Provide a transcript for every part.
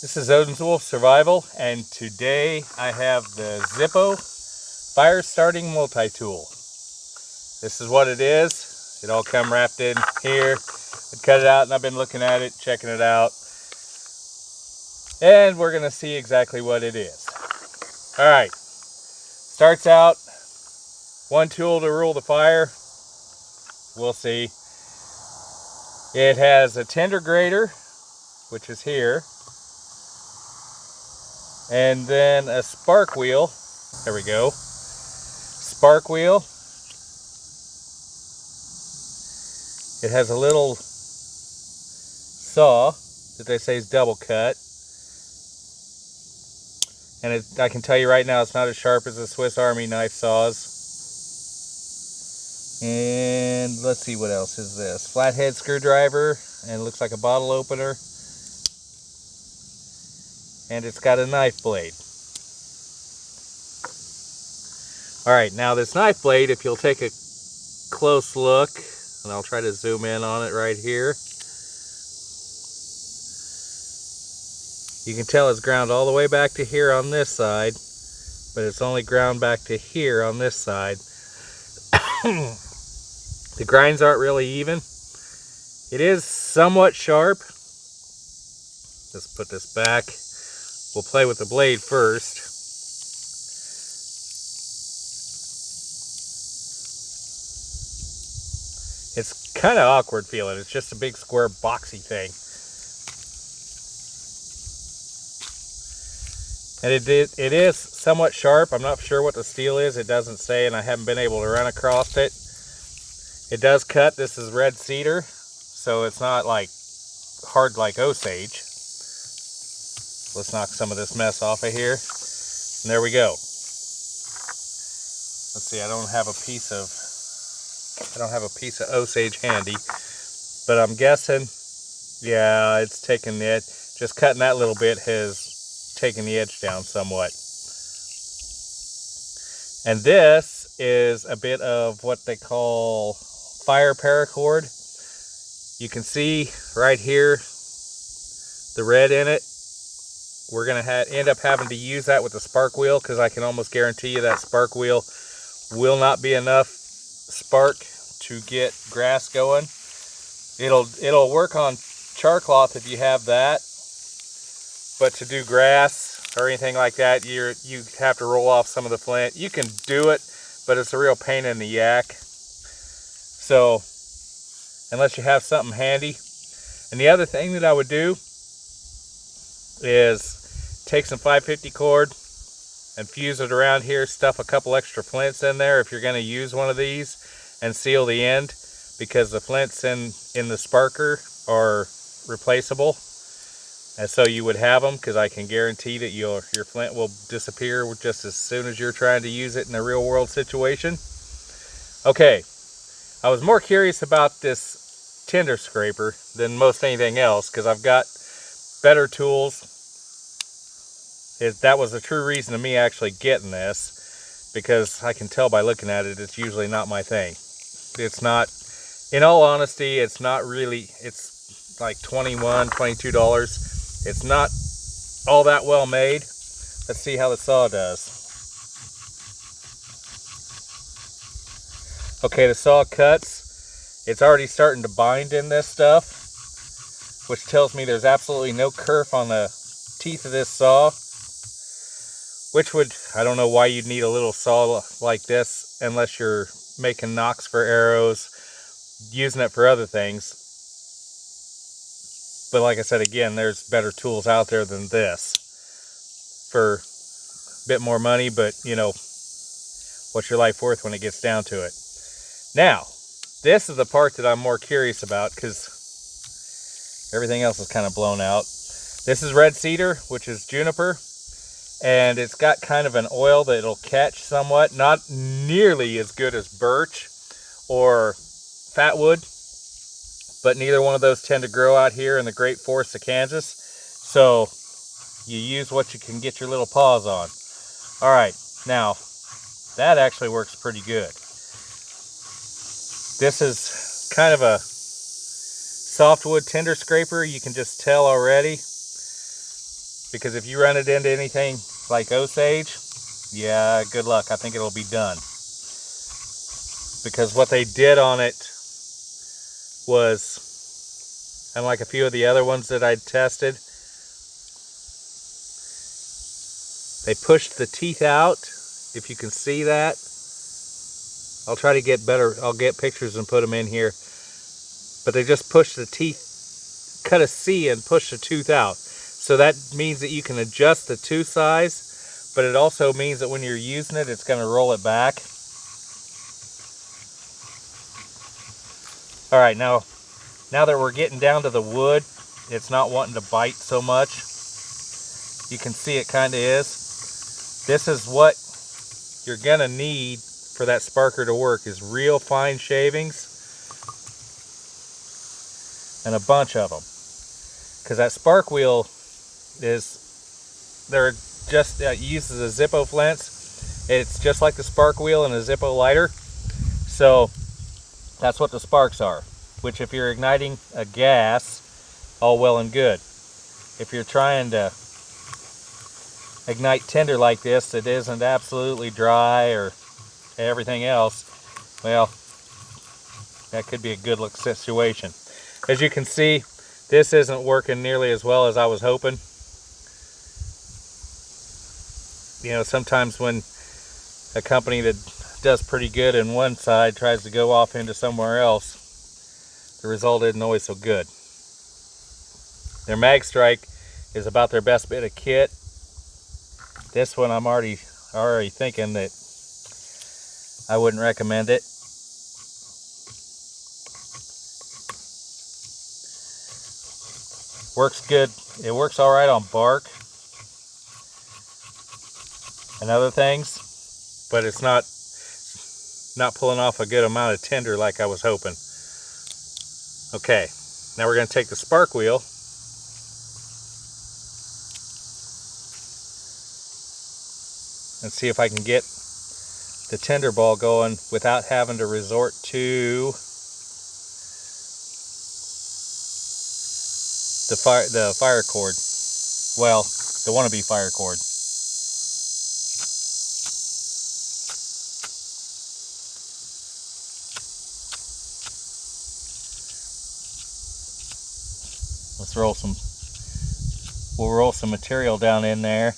This is Odin's Wolf Survival, and today I have the ZIPPO fire starting multi-tool. This is what it is. It all come wrapped in here. I cut it out and I've been looking at it, checking it out, and we're going to see exactly what it is. Alright, starts out one tool to rule the fire. We'll see. It has a tender grater, which is here, and then a spark wheel. There we go. Spark wheel. It has a little saw that they say is double cut. And I can tell you right now, it's not as sharp as the Swiss Army knife saws. And let's see, what else is this? Flathead screwdriver, and it looks like a bottle opener. And it's got a knife blade. Alright, now this knife blade, if you'll take a close look, and I'll try to zoom in on it right here. You can tell it's ground all the way back to here on this side, but it's only ground back to here on this side. The grinds aren't really even. It is somewhat sharp. Let's put this back. We'll play with the blade first. It's kind of awkward feeling. It's just a big square boxy thing. And it is somewhat sharp. I'm not sure what the steel is. It doesn't say, and I haven't been able to run across it. It does cut. This is red cedar, so it's not like hard like Osage. Let's knock some of this mess off of here. And there we go. Let's see, I don't have a piece of Osage handy, but I'm guessing, yeah, it's taken the edge. Just cutting that little bit has taken the edge down somewhat. And this is a bit of what they call fire paracord. You can see right here the red in it. We're going to end up having to use that with the spark wheel, because I can almost guarantee you that spark wheel will not be enough spark to get grass going. It'll work on char cloth if you have that, but to do grass or anything like that, you have to roll off some of the flint. You can do it, but it's a real pain in the yak. So unless you have something handy. And the other thing that I would do is take some 550 cord and fuse it around here, stuff a couple extra flints in there if you're going to use one of these, and seal the end, because the flints in the sparker are replaceable. And so you would have them, because I can guarantee that your flint will disappear just as soon as you're trying to use it in a real world situation. Okay, I was more curious about this tinder scraper than most anything else, because I've got better tools. That was the true reason of me actually getting this, because I can tell by looking at it, it's usually not my thing. It's not, in all honesty, it's not really, it's like $21, $22. It's not all that well made. Let's see how the saw does. Okay, the saw cuts. It's already starting to bind in this stuff, which tells me there's absolutely no kerf on the teeth of this saw. Which would, I don't know why you'd need a little saw like this unless you're making nocks for arrows, using it for other things. But like I said, again, there's better tools out there than this for a bit more money, but you know, what's your life worth when it gets down to it? Now, this is the part that I'm more curious about, because everything else is kind of blown out. This is red cedar, which is juniper. And it's got kind of an oil that it'll catch somewhat. Not nearly as good as birch or fatwood, but neither one of those tend to grow out here in the great forests of Kansas. So you use what you can get your little paws on. All right, now that actually works pretty good. This is kind of a softwood tinder scraper. You can just tell already. because if you run it into anything like Osage, yeah, good luck. I think it'll be done. Because what they did on it was, unlike a few of the other ones that I'd tested, they pushed the teeth out, if you can see that. I'll try to get better, I'll get pictures and put them in here. But they just pushed the teeth, cut a C and push the tooth out. So that means that you can adjust the tooth size, but it also means that when you're using it, it's going to roll it back. All right, now that we're getting down to the wood, it's not wanting to bite so much. You can see it kind of is. This is what you're gonna need for that sparker to work, is real fine shavings and a bunch of them. Because that spark wheel uses a ZIPPO flint. It's just like the spark wheel and a ZIPPO lighter. So that's what the sparks are, which if you're igniting a gas, all well and good. If you're trying to ignite tinder like this that isn't absolutely dry or everything else, well, that could be a good look situation. As you can see, this isn't working nearly as well as I was hoping. You know, sometimes when a company that does pretty good in one side tries to go off into somewhere else, the result isn't always so good. Their Mag Strike is about their best bit of kit. This one I'm already thinking that I wouldn't recommend it. Works good. It works all right on bark and other things, but it's not pulling off a good amount of tinder like I was hoping. Okay, now we're going to take the spark wheel and see if I can get the tinder ball going without having to resort to the fire cord. Well, the wannabe fire cord. Let's roll some. We'll roll some material down in there.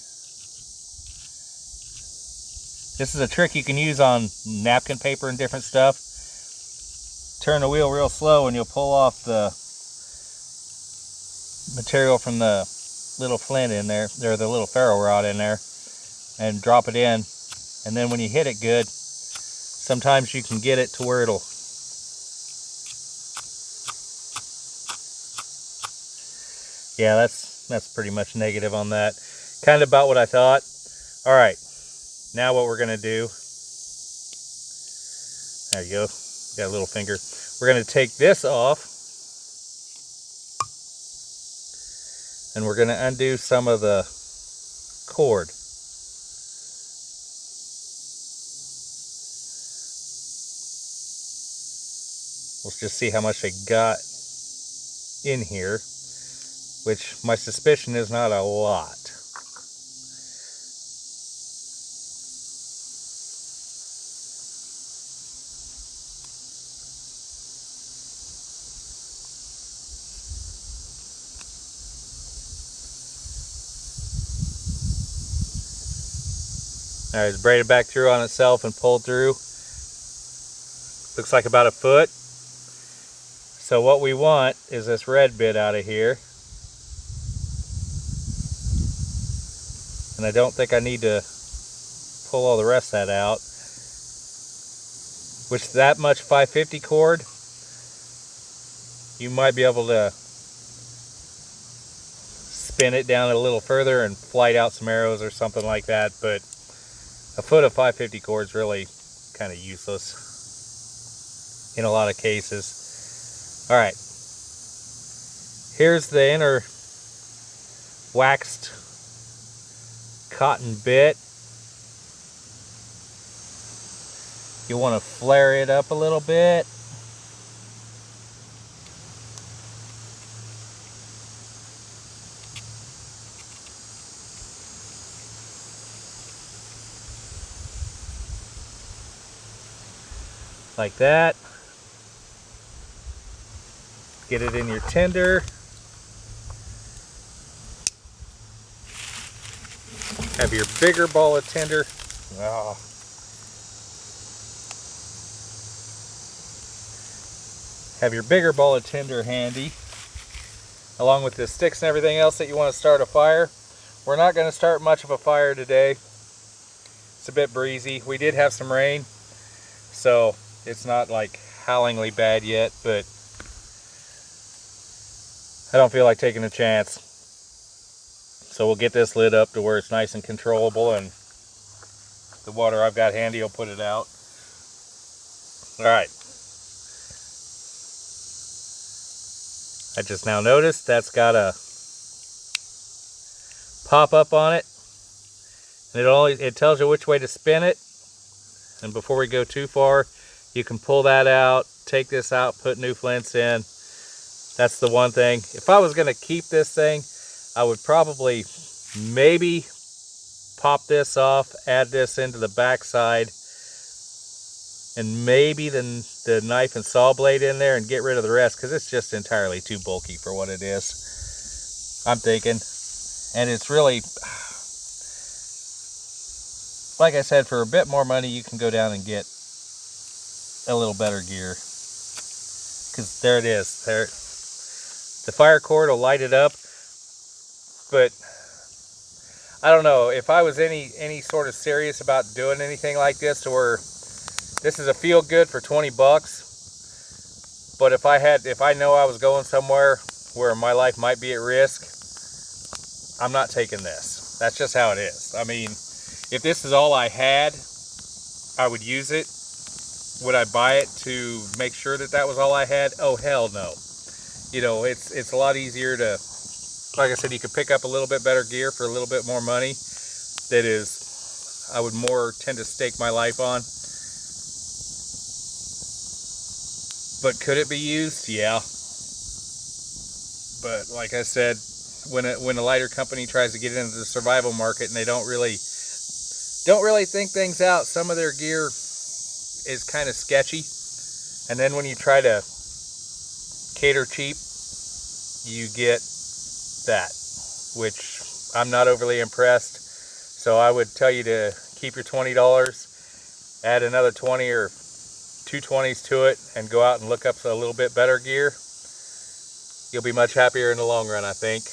This is a trick you can use on napkin paper and different stuff. Turn the wheel real slow and you'll pull off the material from the little flint in there, or the little ferro rod in there, and drop it in. And then when you hit it good, sometimes you can get it to where it'll. Yeah, that's pretty much negative on that. Kind of about what I thought. All right. Now what we're going to do, there you go, got a little finger. We're going to take this off and we're going to undo some of the cord. Let's just see how much they got in here, which my suspicion is not a lot. Alright, it's braided back through on itself and pulled through. Looks like about a foot. So what we want is this red bit out of here. And I don't think I need to pull all the rest of that out. Which, that much 550 cord, you might be able to spin it down a little further and flight out some arrows or something like that, but a foot of 550 cord is really kind of useless in a lot of cases. All right, here's the inner waxed cotton bit. You want to flare it up a little bit. like that. Get it in your tinder. Have your bigger ball of tinder. Oh. Have your bigger ball of tinder handy, along with the sticks and everything else that you want to start a fire. We're not going to start much of a fire today. It's a bit breezy. We did have some rain, so it's not like howlingly bad yet, but I don't feel like taking a chance. So we'll get this lit up to where it's nice and controllable, and the water I've got handy will put it out. All right. I just now noticed that's got a pop-up on it, and it tells you which way to spin it. And before we go too far, you can pull that out, take this out, put new flints in. That's the one thing. If I was going to keep this thing, I would probably maybe pop this off, add this into the back side, and maybe the knife and saw blade in there and get rid of the rest, because it's just entirely too bulky for what it is, I'm thinking. And it's really, like I said, for a bit more money you can go down and get a little better gear, because there it is. There, the fire cord will light it up, but I don't know if I was any sort of serious about doing anything like this, to where this is a feel good for 20 bucks. But if I know I was going somewhere where my life might be at risk, I'm not taking this. That's just how it is. I mean, if this is all I had, I would use it. Would I buy it to make sure that that was all I had? Oh, hell no. You know, it's a lot easier to, like I said, you could pick up a little bit better gear for a little bit more money. That is, I would more tend to stake my life on. But could it be used? Yeah. But like I said, when a lighter company tries to get into the survival market and they don't really think things out, some of their gear is kind of sketchy. And then when you try to cater cheap, you get that, which I'm not overly impressed. So I would tell you to keep your $20, add another 20 or 2 20s to it, and go out and look up a little bit better gear. You'll be much happier in the long run, I think.